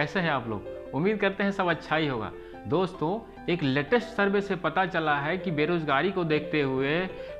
कैसे हैं आप लोग? उम्मीद करते हैं सब अच्छा ही होगा। दोस्तों, एक लेटेस्ट सर्वे से पता चला है कि बेरोजगारी को देखते हुए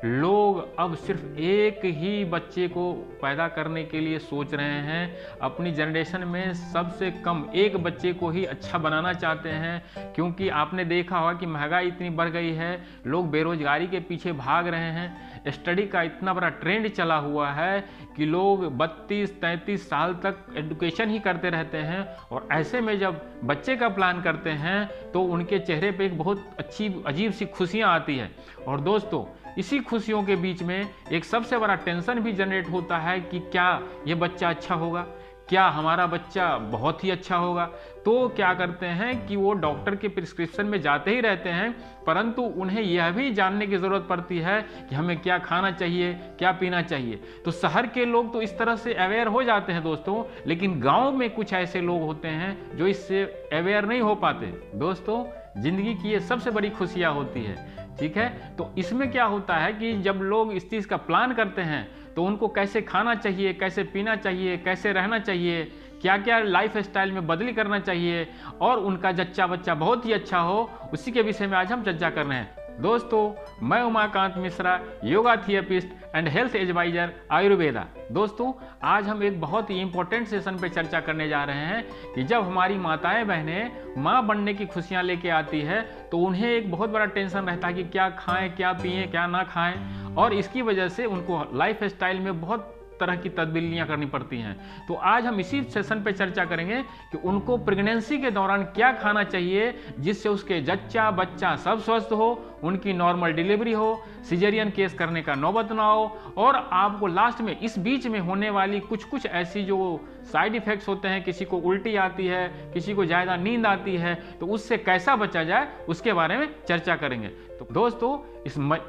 लोग अब सिर्फ एक ही बच्चे को पैदा करने के लिए सोच रहे हैं। अपनी जनरेशन में सबसे कम एक बच्चे को ही अच्छा बनाना चाहते हैं, क्योंकि आपने देखा होगा कि महंगाई इतनी बढ़ गई है, लोग बेरोजगारी के पीछे भाग रहे हैं। स्टडी का इतना बड़ा ट्रेंड चला हुआ है कि लोग 32-33 साल तक एजुकेशन ही करते रहते हैं, और ऐसे में जब बच्चे का प्लान करते हैं तो उनके चेहरे पे एक बहुत अच्छी अजीब सी खुशियां आती है। और दोस्तों, इसी खुशियों के बीच में एक सबसे बड़ा टेंशन भी जनरेट होता है कि क्या ये बच्चा अच्छा होगा, क्या हमारा बच्चा बहुत ही अच्छा होगा। तो क्या करते हैं कि वो डॉक्टर के प्रिस्क्रिप्शन में जाते ही रहते हैं, परंतु उन्हें यह भी जानने की ज़रूरत पड़ती है कि हमें क्या खाना चाहिए, क्या पीना चाहिए। तो शहर के लोग तो इस तरह से अवेयर हो जाते हैं दोस्तों, लेकिन गांव में कुछ ऐसे लोग होते हैं जो इससे अवेयर नहीं हो पाते। दोस्तों, जिंदगी की ये सबसे बड़ी खुशियाँ होती है, ठीक है। तो इसमें क्या होता है कि जब लोग इस चीज़ का प्लान करते हैं तो उनको कैसे खाना चाहिए, कैसे पीना चाहिए, कैसे रहना चाहिए, क्या क्या लाइफ स्टाइल में बदली करना चाहिए, और उनका जच्चा बच्चा बहुत ही अच्छा हो, उसी के विषय में आज हम चर्चा कर रहे हैं। दोस्तों, मैं Umakant Mishra, yoga therapist and health advisor Ayurveda. दोस्तों, आज हम एक बहुत ही इंपॉर्टेंट सेशन पे चर्चा करने जा रहे हैं कि जब हमारी माताएं बहनें माँ बनने की खुशियाँ लेके आती है तो उन्हें एक बहुत बड़ा टेंशन रहता है कि क्या खाएं, क्या पिएं, क्या ना खाएं, और इसकी वजह से उनको लाइफ स्टाइल में बहुत तरह की तब्दीलियां करनी पड़ती हैं। तो आज हम इसी सेशन पे चर्चा करेंगे कि उनको प्रेगनेंसी के दौरान क्या खाना चाहिए जिससे उसके जच्चा बच्चा सब स्वस्थ हो, उनकी नॉर्मल डिलीवरी हो, सिजेरियन केस करने का नौबत ना हो, और आपको लास्ट में इस बीच में होने वाली कुछ ऐसी जो साइड इफेक्ट्स होते हैं, किसी को उल्टी आती है, किसी को ज़्यादा नींद आती है, तो उससे कैसा बचा जाए उसके बारे में चर्चा करेंगे। तो दोस्तों,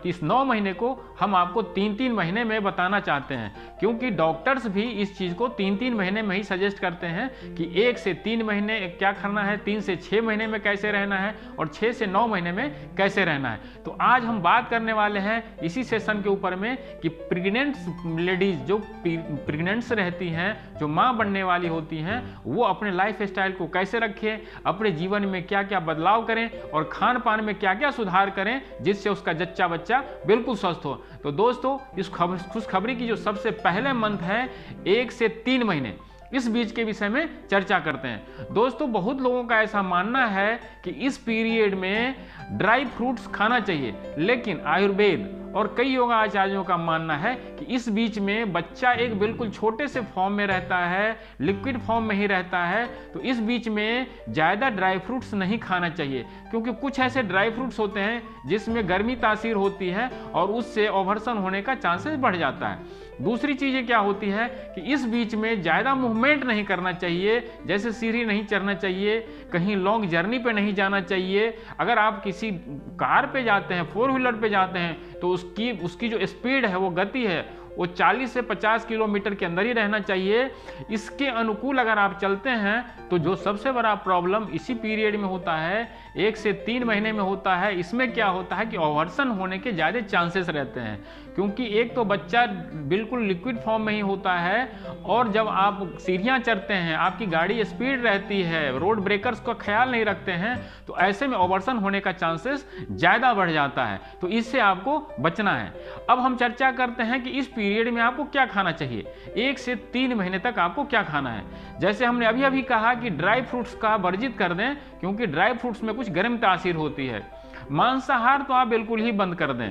इस 9 महीने को हम आपको 3-3 महीने में बताना चाहते हैं, क्योंकि डॉक्टर्स भी इस चीज़ को 3-3 महीने में ही सजेस्ट करते हैं कि 1 से 3 महीने क्या करना है, 3 से 6 महीने में कैसे रहना है, और 6 से 9 महीने में कैसे रहना है। तो आज हम बात करने वाले हैं इसी सेशन के ऊपर में कि प्रेग्नेंट लेडीज जो प्रेग्नेंट्स रहती हैं, जो माँ बनने वाली होती हैं, वो अपने लाइफ स्टाइल को कैसे रखें, अपने जीवन में क्या क्या बदलाव करें, और खान पान में क्या क्या सुधार करें जिससे उसका जच्चा बच्चा बिल्कुल स्वस्थ हो। तो दोस्तों, इस खुशखबरी की जो सबसे पहले मंथ है 1 से 3 महीने, इस बीच के विषय में चर्चा करते हैं। दोस्तों, बहुत लोगों का ऐसा मानना है कि इस पीरियड में ड्राई फ्रूट्स खाना चाहिए, लेकिन आयुर्वेद और कई योगा आचार्यों का मानना है कि इस बीच में बच्चा एक बिल्कुल छोटे से फॉर्म में रहता है, लिक्विड फॉर्म में ही रहता है, तो इस बीच में ज़्यादा ड्राई फ्रूट्स नहीं खाना चाहिए, क्योंकि कुछ ऐसे ड्राई फ्रूट्स होते हैं जिसमें गर्मी तासीर होती है और उससे ओवरसन होने का चांसेस बढ़ जाता है। दूसरी चीज़ें क्या होती है कि इस बीच में ज़्यादा मूवमेंट नहीं करना चाहिए, जैसे सीढ़ी नहीं चढ़ना चाहिए, कहीं लॉन्ग जर्नी पे नहीं जाना चाहिए। अगर आप किसी कार पे जाते हैं, 4 व्हीलर पे जाते हैं, तो उसकी जो स्पीड है, वो गति है, वो 40 से 50 किलोमीटर के अंदर ही रहना चाहिए। इसके अनुकूल अगर आप चलते हैं तो जो सबसे बड़ा प्रॉब्लम इसी पीरियड में होता है, 1 से 3 महीने में होता है, इसमें क्या होता है कि ओवरसन होने के ज़्यादा चांसेस रहते हैं, क्योंकि एक तो बच्चा बिल्कुल लिक्विड फॉर्म में ही होता है, और जब आप सीढ़ियाँ चढ़ते हैं, आपकी गाड़ी स्पीड रहती है, रोड ब्रेकर्स का ख्याल नहीं रखते हैं, तो ऐसे में ओवरसन होने का चांसेस ज़्यादा बढ़ जाता है। तो इससे आपको बचना है। अब हम चर्चा करते हैं कि इस पीरियड में आपको क्या खाना चाहिए, 1 से 3 महीने तक आपको क्या खाना है। जैसे हमने अभी कहा कि ड्राई फ्रूट्स का वर्जित कर दें, क्योंकि ड्राई फ्रूट्स में कुछ गर्म तासीर होती है। मांसाहार तो आप बिल्कुल ही बंद कर दें।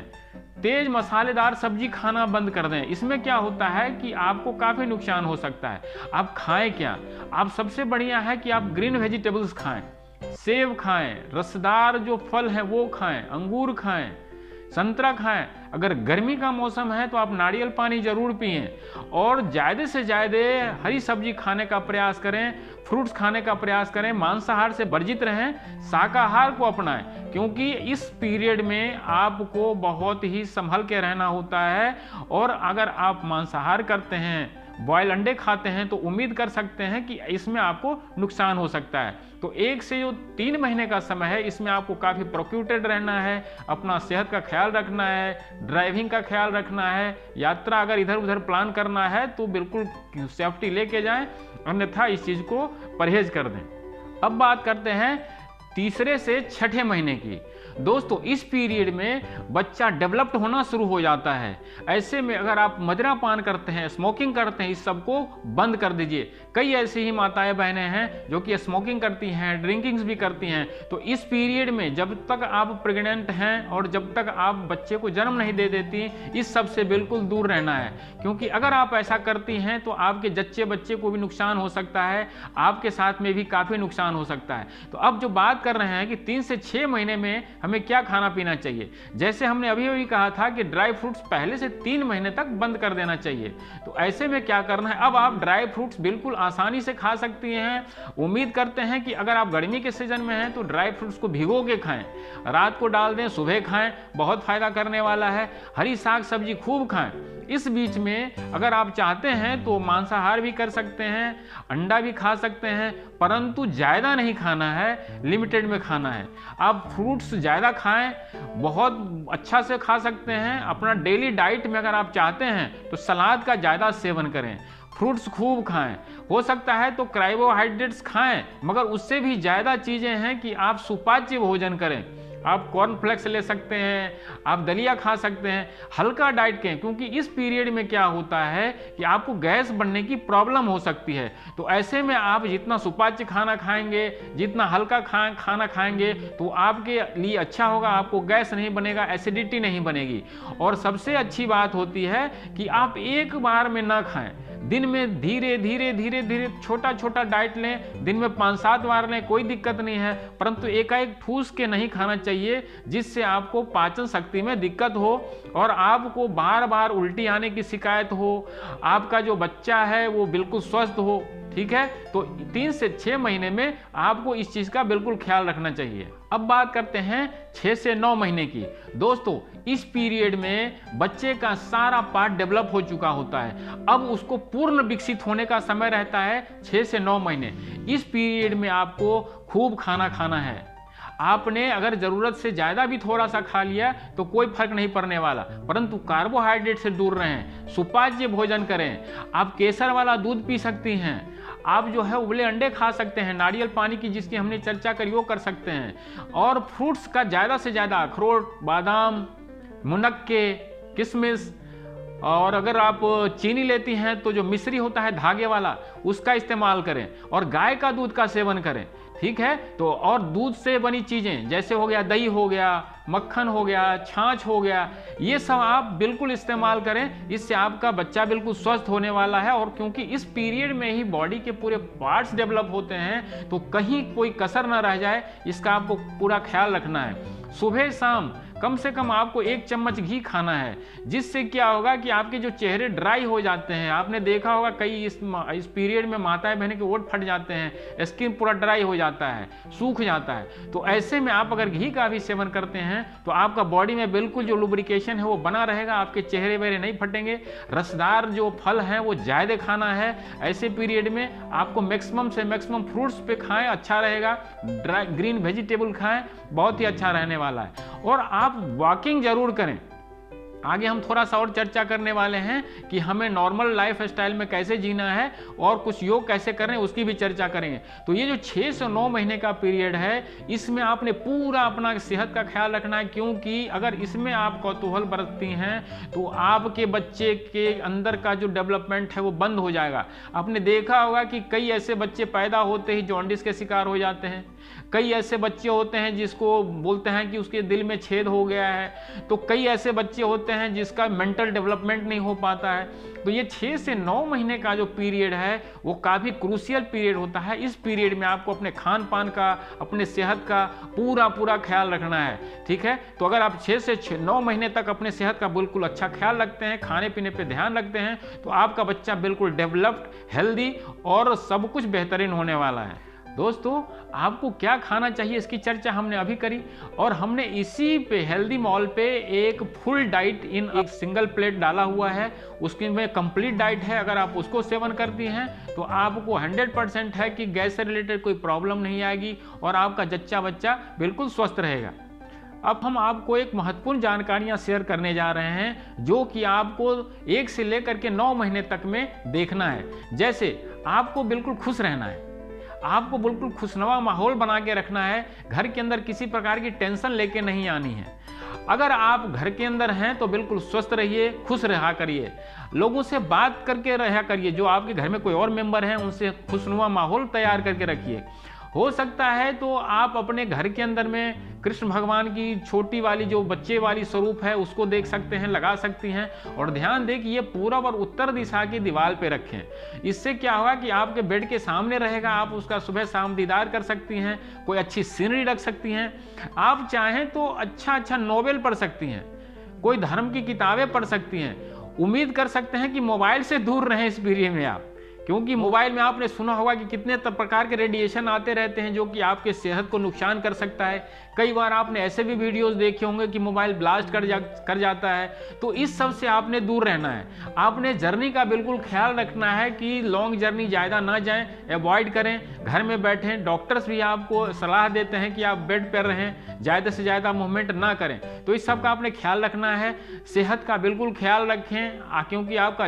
तेज मसालेदार सब्जी खाना बंद कर दें। इसमें क्या होता है कि आपको काफ़ी नुकसान हो सकता है। आप खाएं क्या? आप सबसे बढ़िया है कि आप ग्रीन वेजिटेबल्स खाएं, सेब खाएं, रसदार जो फल हैं वो खाएं, अंगूर खाएं, संतरा खाएं। अगर गर्मी का मौसम है तो आप नारियल पानी जरूर पिएं, और ज़्यादा से ज़्यादा हरी सब्जी खाने का प्रयास करें, फ्रूट्स खाने का प्रयास करें, मांसाहार से वर्जित रहें, शाकाहार को अपनाएं, क्योंकि इस पीरियड में आपको बहुत ही संभल के रहना होता है। और अगर आप मांसाहार करते हैं, बॉयल अंडे खाते हैं, तो उम्मीद कर सकते हैं कि इसमें आपको नुकसान हो सकता है। तो 1 से जो 3 महीने का समय है, इसमें आपको काफ़ी प्रोक्यूटेड रहना है, अपना सेहत का ख्याल रखना है, ड्राइविंग का ख्याल रखना है, यात्रा अगर इधर उधर प्लान करना है तो बिल्कुल सेफ्टी लेके जाएं, अन्यथा इस चीज़ को परहेज कर दें। अब बात करते हैं तीसरे से छठे महीने की। दोस्तों इस पीरियड में बच्चा डेवलप्ड होना शुरू हो जाता है। ऐसे में अगर आप मदिरा पान करते हैं, स्मोकिंग करते हैं, इस सब को बंद कर दीजिए। कई ऐसी ही माताएं बहनें हैं जो कि स्मोकिंग करती हैं, ड्रिंकिंग्स भी करती हैं। तो इस पीरियड में जब तक आप प्रेग्नेंट हैं और जब तक आप बच्चे को जन्म नहीं दे देती, इस सब से बिल्कुल दूर रहना है। क्योंकि अगर आप ऐसा करती हैं तो आपके जच्चे बच्चे को भी नुकसान हो सकता है, आपके साथ में भी काफ़ी नुकसान हो सकता है। तो अब जो बात कर रहे हैं कि 3 से 6 महीने में हमें क्या खाना पीना चाहिए, जैसे हमने अभी अभी कहा था कि ड्राई फ्रूट्स पहले से 3 महीने तक बंद कर देना चाहिए। तो ऐसे में क्या करना है, अब आप ड्राई फ्रूट्स बिल्कुल आसानी से खा सकती हैं। उम्मीद करते हैं कि अगर आप गर्मी के सीजन में हैं तो ड्राई फ्रूट्स को भिगो के खाएं, रात को डाल दें, सुबह खाएं, बहुत फायदा करने वाला है। हरी साग सब्जी खूब खाएं। इस बीच में अगर आप चाहते हैं तो मांसाहार भी कर सकते हैं, अंडा भी खा सकते हैं, परंतु ज़्यादा नहीं खाना है, लिमिटेड में खाना है। आप फ्रूट्स ज़्यादा खाएं, बहुत अच्छा से खा सकते हैं। अपना डेली डाइट में अगर आप चाहते हैं तो सलाद का ज़्यादा सेवन करें, फ्रूट्स खूब खाएं। हो सकता है तो कार्बोहाइड्रेट्स खाएं, मगर उससे भी ज़्यादा चीज़ें हैं कि आप सुपाच्य भोजन करें। आप कॉर्नफ्लेक्स ले सकते हैं, आप दलिया खा सकते हैं, हल्का डाइट करें। क्योंकि इस पीरियड में क्या होता है कि आपको गैस बनने की प्रॉब्लम हो सकती है। तो ऐसे में आप जितना सुपाच्य खाना खाएंगे, जितना हल्का खाना खाएंगे तो आपके लिए अच्छा होगा। आपको गैस नहीं बनेगा, एसिडिटी नहीं बनेगी। और सबसे अच्छी बात होती है कि आप एक बार में ना खाएं, दिन में धीरे धीरे छोटा छोटा डाइट लें। दिन में 5-7 बार लें, कोई दिक्कत नहीं है, परंतु एकाएक ठूस के नहीं खाना चाहिए, जिससे आपको पाचन शक्ति में दिक्कत हो और आपको बार बार उल्टी आने की शिकायत हो, आपका जो बच्चा है वो बिल्कुल स्वस्थ हो। ठीक है, तो 3 से 6 महीने में आपको इस चीज़ का बिल्कुल ख्याल रखना चाहिए। अब बात करते हैं 6 से 9 महीने की। दोस्तों इस पीरियड में बच्चे का सारा पार्ट डेवलप हो चुका होता है। अब उसको पूर्ण विकसित होने का समय रहता है 6 से 9 महीने। इस पीरियड में आपको खूब खाना खाना है। आपने अगर ज़रूरत से ज़्यादा भी थोड़ा सा खा लिया तो कोई फर्क नहीं पड़ने वाला, परंतु कार्बोहाइड्रेट से दूर रहें, सुपाच्य भोजन करें। आप केसर वाला दूध पी सकती हैं, आप जो है उबले अंडे खा सकते हैं, नारियल पानी की जिसकी हमने चर्चा करी वो कर सकते हैं। और फ्रूट्स का ज़्यादा से ज़्यादा, अखरोट, बादाम, मुनक्के, किशमिश, और अगर आप चीनी लेती हैं तो जो मिश्री होता है धागे वाला, उसका इस्तेमाल करें और गाय का दूध का सेवन करें। ठीक है, तो और दूध से बनी चीज़ें जैसे हो गया दही, हो गया मक्खन, हो गया छाछ, हो गया, ये सब आप बिल्कुल इस्तेमाल करें। इससे आपका बच्चा बिल्कुल स्वस्थ होने वाला है। और क्योंकि इस पीरियड में ही बॉडी के पूरे पार्ट्स डेवलप होते हैं, तो कहीं कोई कसर ना रह जाए, इसका आपको पूरा ख्याल रखना है। सुबह शाम कम से कम आपको 1 चम्मच घी खाना है, जिससे क्या होगा कि आपके जो चेहरे ड्राई हो जाते हैं, आपने देखा होगा कई इस पीरियड में माताएं बहनें के ओठ फट जाते हैं, स्किन पूरा ड्राई हो जाता है, सूख जाता है। तो ऐसे में आप अगर घी का भी सेवन करते हैं तो आपका बॉडी में बिल्कुल जो लुब्रिकेशन है वो बना रहेगा, आपके चेहरे वेहरे नहीं फटेंगे। रसदार जो फल हैं वो ज़्यादा खाना है। ऐसे पीरियड में आपको मैक्सिमम से मैक्सिमम फ्रूट्स पे खाएं, अच्छा रहेगा। ड्राई ग्रीन वेजिटेबल खाएं, बहुत ही अच्छा रहने वाला है। और आप वॉकिंग जरूर करें। आगे हम थोड़ा सा और चर्चा करने वाले हैं कि हमें नॉर्मल लाइफ स्टाइल में कैसे जीना है और कुछ योग कैसे करें, उसकी भी चर्चा करेंगे। तो ये जो 6 से 9 महीने का पीरियड है, इसमें आपने पूरा अपना सेहत का ख्याल रखना है। क्योंकि अगर इसमें आप कौतूहल बरतती हैं तो आपके बच्चे के अंदर का जो डेवलपमेंट है वो बंद हो जाएगा। आपने देखा होगा कि कई ऐसे बच्चे पैदा होते ही जॉन्डिस के शिकार हो जाते हैं। कई ऐसे बच्चे होते हैं जिसको बोलते हैं कि उसके दिल में छेद हो गया है। तो कई ऐसे बच्चे होते हैं जिसका मेंटल डेवलपमेंट नहीं हो पाता है। तो ये 6 से 9 महीने का जो पीरियड है वो काफ़ी क्रूशियल पीरियड होता है। इस पीरियड में आपको अपने खान पान का, अपने सेहत का पूरा ख्याल रखना है। ठीक है, तो अगर आप 6 से 9 महीने तक अपने सेहत का बिल्कुल अच्छा ख्याल रखते हैं, खाने पीने पे ध्यान रखते हैं, तो आपका बच्चा बिल्कुल डेवलप्ड, हेल्दी और सब कुछ बेहतरीन होने वाला है। दोस्तों आपको क्या खाना चाहिए इसकी चर्चा हमने अभी करी, और हमने इसी पे हेल्दी मॉल पे एक फुल डाइट इन एक सिंगल प्लेट डाला हुआ है। उसकी में कंप्लीट डाइट है। अगर आप उसको सेवन करती हैं तो आपको 100% है कि गैस से रिलेटेड कोई प्रॉब्लम नहीं आएगी और आपका जच्चा बच्चा बिल्कुल स्वस्थ रहेगा। अब हम आपको एक महत्वपूर्ण जानकारियां शेयर करने जा रहे हैं जो कि आपको 1 से लेकर के 9 महीने तक में देखना है। जैसे आपको बिल्कुल खुश रहना है, आपको बिल्कुल खुशनुमा माहौल बना के रखना है। घर के अंदर किसी प्रकार की टेंशन लेके नहीं आनी है। अगर आप घर के अंदर हैं तो बिल्कुल स्वस्थ रहिए, खुश रहा करिए, लोगों से बात करके रहा करिए। जो आपके घर में कोई और मेंबर हैं उनसे खुशनुमा माहौल तैयार करके रखिए। हो सकता है तो आप अपने घर के अंदर में कृष्ण भगवान की छोटी वाली जो बच्चे वाली स्वरूप है उसको देख सकते हैं, लगा सकती हैं। और ध्यान दें कि ये पूरब और उत्तर दिशा की दीवार पे रखें। इससे क्या होगा कि आपके बेड के सामने रहेगा, आप उसका सुबह शाम दीदार कर सकती हैं। कोई अच्छी सीनरी रख सकती हैं। आप चाहें तो अच्छा नोवेल पढ़ सकती हैं, कोई धर्म की किताबें पढ़ सकती हैं। उम्मीद कर सकते हैं कि मोबाइल से दूर रहें इस पीरियड में आप, क्योंकि मोबाइल में आपने सुना होगा कि कितने प्रकार के रेडिएशन आते रहते हैं जो कि आपके सेहत को नुकसान कर सकता है। कई बार आपने ऐसे भी वीडियोस देखे होंगे कि मोबाइल ब्लास्ट कर जाता है। तो इस सब से आपने दूर रहना है। आपने जर्नी का बिल्कुल ख्याल रखना है कि लॉन्ग जर्नी ज़्यादा ना जाएं, अवॉइड करें, घर में बैठें। डॉक्टर्स भी आपको सलाह देते हैं कि आप बेड पर रहें, ज़्यादा से ज़्यादा मूवमेंट ना करें। तो इस सब का आपने ख्याल रखना है। सेहत का बिल्कुल ख्याल रखें, क्योंकि आपका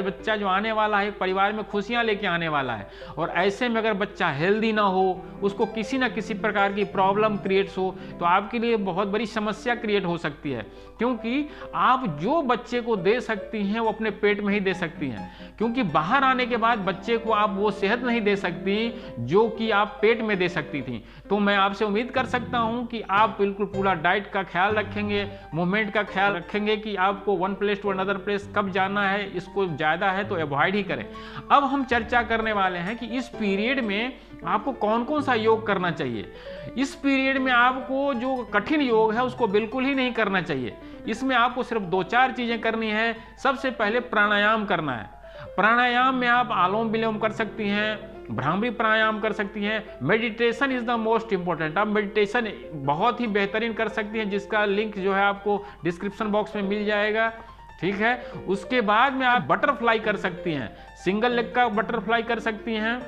बच्चा जो आने वाला है परिवार में खुशियां लेके आने वाला है। और ऐसे में अगर बच्चा हेल्दी ना हो, उसको किसी ना किसी प्रकार की प्रॉब्लम क्रिएट्स हो, तो आपके लिए बहुत बड़ी समस्या क्रिएट हो सकती है। क्योंकि आप जो बच्चे को दे सकती हैं वो अपने पेट में ही दे सकती हैं, क्योंकि बाहर आने के बाद बच्चे को आप वो सेहत नहीं दे सकती जो कि आप पेट में दे सकती थी। तो मैं आपसे उम्मीद कर सकता हूं कि आप बिल्कुल पूरा डाइट का ख्याल रखेंगे, मूवमेंट का ख्याल रखेंगे कि आपको one place to another place कब जाना है, इसको ज़्यादा है तो अवॉइड ही करें। अब हम चर्चा करने वाले हैं कि इस पीरियड में आपको कौन कौन सा योग करना चाहिए। इस पीरियड में आपको जो कठिन योग है उसको बिल्कुल ही नहीं करना चाहिए। इसमें आपको सिर्फ 2-4 चीजें करनी है। सबसे पहले प्राणायाम करना है। प्राणायाम में आप आलोम विलोम कर सकती हैं, भ्रामरी प्राणायाम कर सकती हैं। Meditation is the most important. आप मेडिटेशन बहुत ही बेहतरीन कर सकती हैं, जिसका लिंक जो है आपको डिस्क्रिप्शन बॉक्स में मिल जाएगा, ठीक है। उसके बाद में आप बटरफ्लाई कर सकती हैं, सिंगल लेग का बटरफ्लाई कर सकती हैं,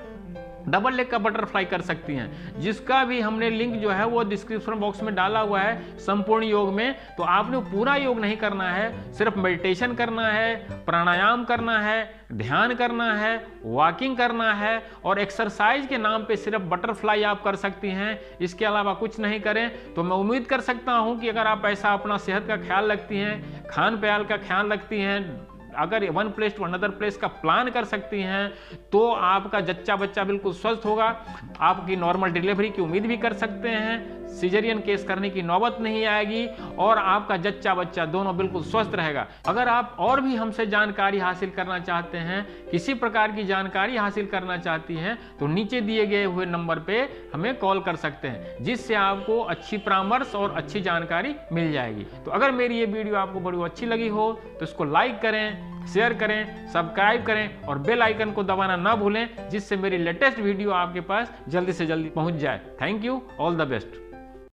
डबल लेग का बटरफ्लाई कर सकती हैं, जिसका भी हमने लिंक जो है वो डिस्क्रिप्शन बॉक्स में डाला हुआ है संपूर्ण योग में। तो आपने पूरा योग नहीं करना है, सिर्फ मेडिटेशन करना है, प्राणायाम करना है, ध्यान करना है, वॉकिंग करना है और एक्सरसाइज के नाम पे सिर्फ बटरफ्लाई आप कर सकती हैं। इसके अलावा कुछ नहीं करें। तो मैं उम्मीद कर सकता हूं कि अगर आप ऐसा अपना सेहत का ख्याल रखती हैं, खान पान का ख्याल रखती हैं, अगर one place to another place का प्लान कर सकती हैं, तो आपका जच्चा बच्चा बिल्कुल स्वस्थ होगा। आपकी नॉर्मल डिलीवरी की उम्मीद भी कर सकते हैं, सिजेरियन केस करने की नौबत नहीं आएगी और आपका जच्चा बच्चा दोनों बिल्कुल स्वस्थ रहेगा। अगर आप और भी हमसे जानकारी हासिल करना चाहते हैं, किसी प्रकार की जानकारी हासिल करना चाहती हैं, तो नीचे दिए गए हुए नंबर पे हमें कॉल कर सकते हैं, जिससे आपको अच्छी परामर्श और अच्छी जानकारी मिल जाएगी। तो अगर मेरी ये वीडियो आपको बड़ी अच्छी लगी हो तो इसको लाइक करें, शेयर करें, सब्सक्राइब करें और बेल आइकन को दबाना ना भूलें, जिससे मेरी लेटेस्ट वीडियो आपके पास जल्दी से जल्दी पहुंच जाए। Thank you, all the best.